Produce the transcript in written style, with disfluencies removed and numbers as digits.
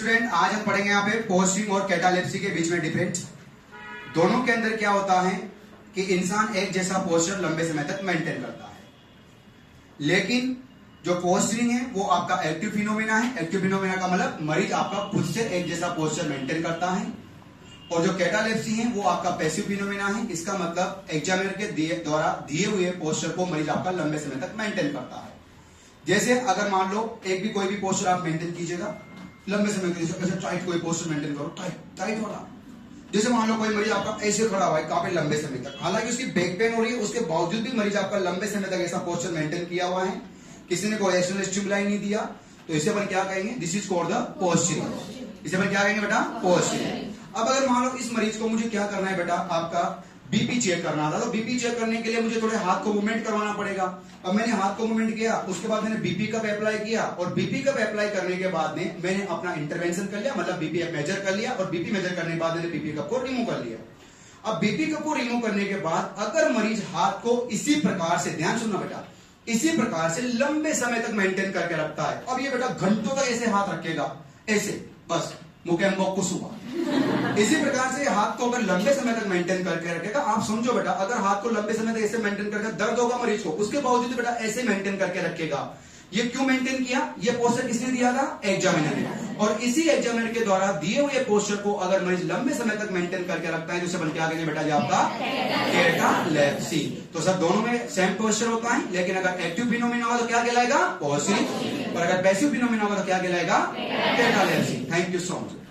Student, आज हम पढ़ेंगे यहाँ पे पोस्चरिंग और कैटालेप्सी के बीच में डिफरेंस। दोनों के अंदर क्या होता है कि इंसान एक जैसा पोस्चर लंबे समय तक मेंटेन करता है, लेकिन जो पोस्चरिंग है वो आपका एक्टिव फिनोमेना है। एक्टिव फिनोमेना का मतलब मरीज आपका खुद से एक जैसा पोस्चर मेंटेन करता है, और जो कैटालेप्सी है वो आपका पैसिव फिनोमेना है। इसका मतलब एग्जामिनर के द्वारा दिए हुए पोस्चर को मरीज आपका लंबे समय तक मेंटेन करता है। जैसे अगर मान लो एक भी कोई भी पोस्चर आप मेंटेन कीजिएगा लंबे समय के लिए, टाइट कोई पोस्चर मेंटेन करो, टाइट वाला। जैसे मान लो कोई मरीज आपका ऐसे खड़ा हुआ है काफी लंबे समय तक, हालांकि उसकी बैक पेन हो रही है, उसके बावजूद भी मरीज आपका लंबे समय तक ऐसा पोस्चर मेंटेन किया हुआ है, किसी ने कोई एक्सटर्नल स्टिमुलाई नहीं दिया, तो इसे अपन क्या कहेंगे? This is called the posturing. इसे अपन क्या कहेंगे बेटा? पोस्चरिंग। अब अगर मान लो इस मरीज को मुझे क्या करना है बेटा, आपका बीपी चेक करना था, तो बीपी चेक करने के लिए मुझे थोड़े हाथ को मूवमेंट करवाना पड़ेगा। अब मैंने हाथ को मूवमेंट किया, उसके बाद मैंने बीपी कप अप्लाई किया, और बीपी कप अप्लाई करने के बाद में मैंने अपना इंटरवेंशन कर लिया, मतलब बीपी मेजर कर लिया, और बीपी मेजर करने के बाद मैंने बीपी कप को रिमूव कर लिया। अब बीपी कप को रिमूव करने के बाद अगर मरीज हाथ को इसी प्रकार से, ध्यान सुनना बेटा, इसी प्रकार से लंबे समय तक मेंटेन करके रखता है, अब ये बेटा घंटों तक ऐसे हाथ रखेगा, ऐसे बस मुकेम्बो कुसुमा, इसी प्रकार से हाथ को अगर लंबे समय तक मेंटेन करके रखेगा, आप समझो बेटा, अगर हाथ को लंबे समय तक ऐसे मेंटेन करके, दर्द होगा मरीज को, उसके बावजूद बेटा ऐसे मेंटेन करके रखेगा। ये क्यों मेंटेन किया? ये पोस्चर किसने दिया था? एग्जामिनर ने। और इसी एग्जामिनर के द्वारा दिए हुए पोस्चर को अगर मरीज लंबे समय तक मेंटेन करके रखता है, तो उसे क्या कहेंगे बेटा? ये आपका कैटालेप्सी। तो सब दोनों में सेम पोस्चर होता है, लेकिन अगर एक्टिव फिनोमेना होगा तो क्या कहलाएगा? पोस्चरिंग, और अगर पैसिव फिनोमेना होगा तो क्या कहलाएगा? Catalepsy. Thank you so much.